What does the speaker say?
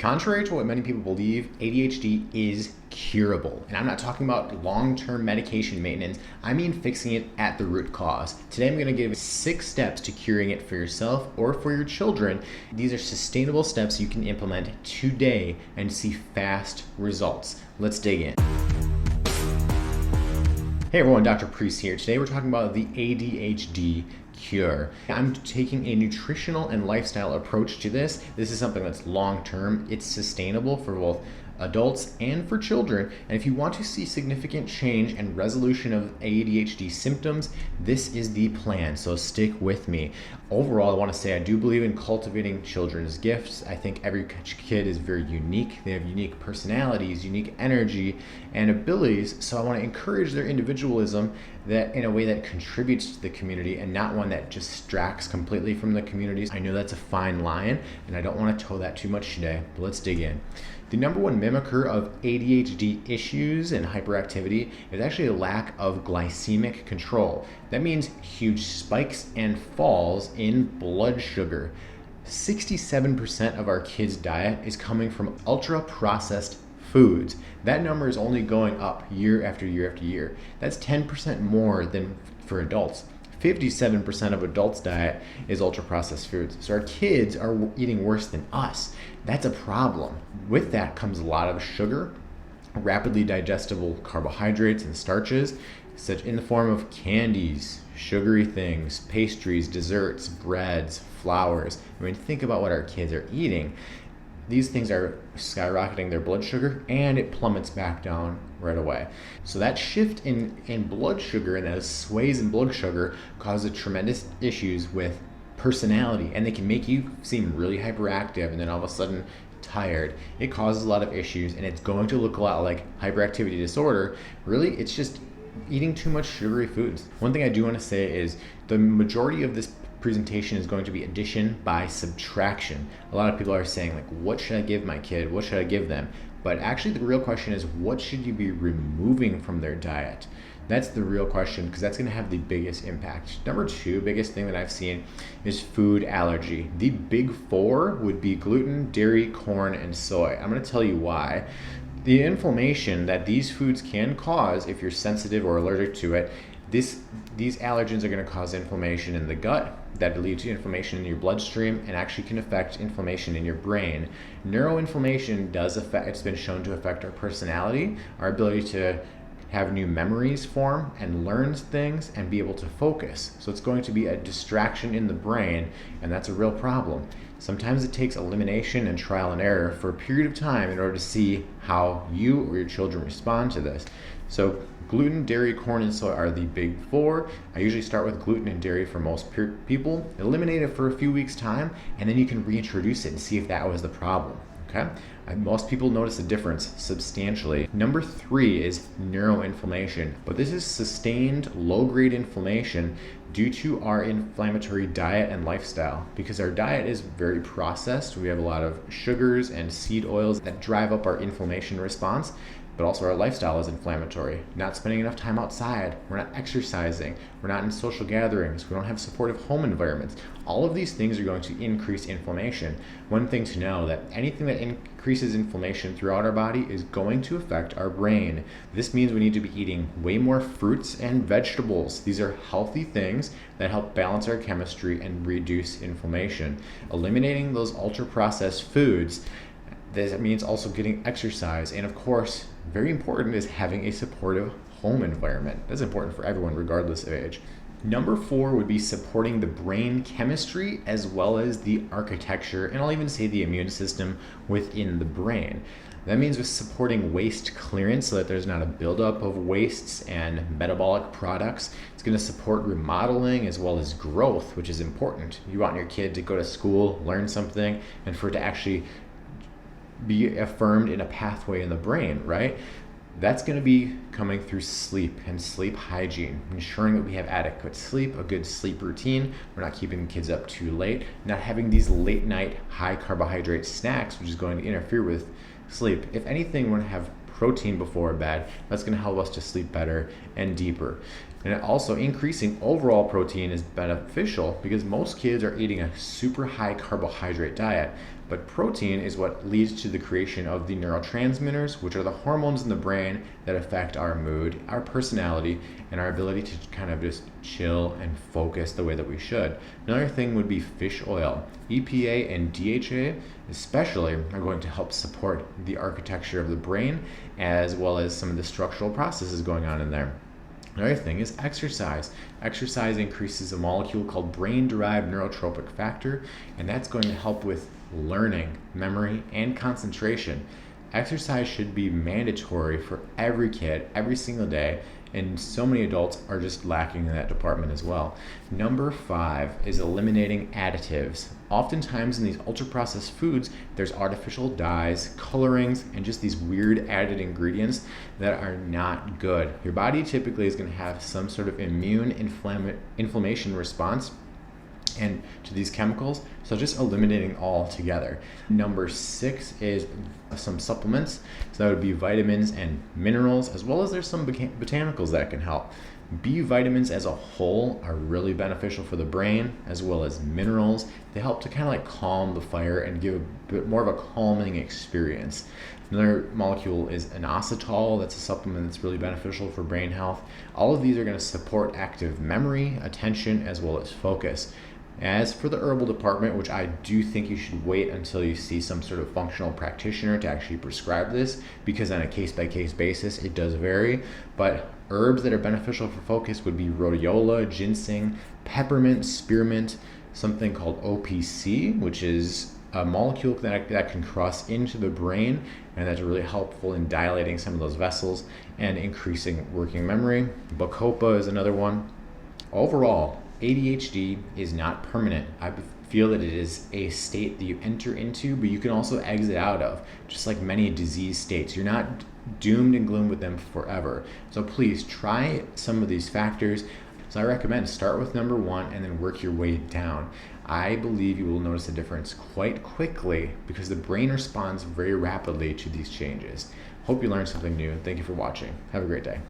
Contrary to what many people believe, ADHD is curable. And I'm not talking about long-term medication maintenance. I mean fixing it at the root cause. Today I'm going to give 6 steps to curing it for yourself or for your children. These are sustainable steps you can implement today and see fast results. Let's dig in. Hey everyone, Dr. Pries here. Today we're talking about the ADHD cure. I'm taking a nutritional and lifestyle approach to this. This is something that's long-term. It's sustainable for both adults and for children. And if you want to see significant change and resolution of ADHD symptoms, this is the plan. So stick with me. Overall, I want to say I do believe in cultivating children's gifts. I think every kid is very unique. They have unique personalities, unique energy, and abilities. So I want to encourage their individualism that in a way that contributes to the community and not one that just distracts completely from the communities. I know that's a fine line, and I don't want to toe that too much today, but let's dig in. The number one mimicker of ADHD issues and hyperactivity is actually a lack of glycemic control. That means huge spikes and falls in blood sugar. 67% of our kids' diet is coming from ultra-processed foods. That number is only going up year after year after year. That's 10% more than for adults. 57% of adults' diet is ultra-processed foods. So our kids are eating worse than us. That's a problem. With that comes a lot of sugar, rapidly digestible carbohydrates and starches, such in the form of candies, sugary things, pastries, desserts, breads, flours. I mean, think about what our kids are eating. These things are skyrocketing their blood sugar, and it plummets back down right away. So that shift in blood sugar and those sways in blood sugar causes tremendous issues with personality, and they can make you seem really hyperactive and then all of a sudden tired. It causes a lot of issues, and it's going to look a lot like hyperactivity disorder. Really, it's just eating too much sugary foods. One thing I do want to say is the majority of this presentation is going to be addition by subtraction. A lot of people are saying, like, what should I give my kid? What should I give them? But actually the real question is, what should you be removing from their diet? That's the real question, because that's going to have the biggest impact. Number 2 biggest thing that I've seen is food allergy. The big 4 would be gluten, dairy, corn, and soy. I'm going to tell you why. The inflammation that these foods can cause, if you're sensitive or allergic to it, these allergens are going to cause inflammation in the gut that leads to inflammation in your bloodstream and actually can affect inflammation in your brain. Neuroinflammation does affect, it's been shown to affect our personality, our ability to have new memories form and learn things and be able to focus. So it's going to be a distraction in the brain, and that's a real problem. Sometimes it takes elimination and trial and error for a period of time in order to see how you or your children respond to this. So gluten, dairy, corn, and soy are the big 4. I usually start with gluten and dairy for most people. Eliminate it for a few weeks' time, and then you can reintroduce it and see if that was the problem. Okay? Most people notice a difference substantially. Number 3 is neuroinflammation, but this is sustained low-grade inflammation due to our inflammatory diet and lifestyle. Because our diet is very processed, we have a lot of sugars and seed oils that drive up our inflammation response, but also our lifestyle is inflammatory. Not spending enough time outside, we're not exercising, we're not in social gatherings, we don't have supportive home environments. All of these things are going to increase inflammation. One thing to know, that anything that increases inflammation throughout our body is going to affect our brain. This means we need to be eating way more fruits and vegetables. These are healthy things that help balance our chemistry and reduce inflammation. Eliminating those ultra-processed foods, that means also getting exercise, and of course, very important is having a supportive home environment. That's important for everyone regardless of age. Number 4 would be supporting the brain chemistry as well as the architecture, and I'll even say the immune system within the brain. That means with supporting waste clearance so that there's not a buildup of wastes and metabolic products. It's going to support remodeling as well as growth, which is important. You want your kid to go to school, learn something, and for it to actually be affirmed in a pathway in the brain, right? That's going to be coming through sleep and sleep hygiene, ensuring that we have adequate sleep, a good sleep routine. We're not keeping kids up too late, not having these late night high carbohydrate snacks, which is going to interfere with sleep. If anything, we're going to have protein before bed. That's going to help us to sleep better and deeper. And also increasing overall protein is beneficial because most kids are eating a super high carbohydrate diet. But protein is what leads to the creation of the neurotransmitters, which are the hormones in the brain that affect our mood, our personality, and our ability to kind of just chill and focus the way that we should. Another thing would be fish oil. EPA and DHA especially are going to help support the architecture of the brain as well as some of the structural processes going on in there. Another thing is exercise. Exercise increases a molecule called brain-derived neurotrophic factor, and that's going to help with learning, memory, and concentration. Exercise should be mandatory for every kid every single day, and so many adults are just lacking in that department as well. Number 5 is eliminating additives. Oftentimes in these ultra-processed foods, there's artificial dyes, colorings, and just these weird added ingredients that are not good. Your body typically is going to have some sort of immune inflammation response and to these chemicals, so just eliminating all together. Number 6 is some supplements, so that would be vitamins and minerals, as well as there's some botanicals that can help. B vitamins as a whole are really beneficial for the brain, as well as minerals. They help to kind of like calm the fire and give a bit more of a calming experience. Another molecule is inositol. That's a supplement that's really beneficial for brain health. All of these are going to support active memory, attention, as well as focus. As for the herbal department, which I do think you should wait until you see some sort of functional practitioner to actually prescribe this, because on a case-by-case basis it does vary, but herbs that are beneficial for focus would be rhodiola, ginseng, peppermint, spearmint, something called OPC, which is a molecule that can cross into the brain, and that's really helpful in dilating some of those vessels and increasing working memory. Bacopa is another one. Overall, ADHD is not permanent. I feel that it is a state that you enter into, but you can also exit out of, just like many disease states. You're not doomed and gloomed with them forever. So please try some of these factors. So I recommend start with number 1 and then work your way down. I believe you will notice a difference quite quickly because the brain responds very rapidly to these changes. Hope you learned something new. Thank you for watching. Have a great day.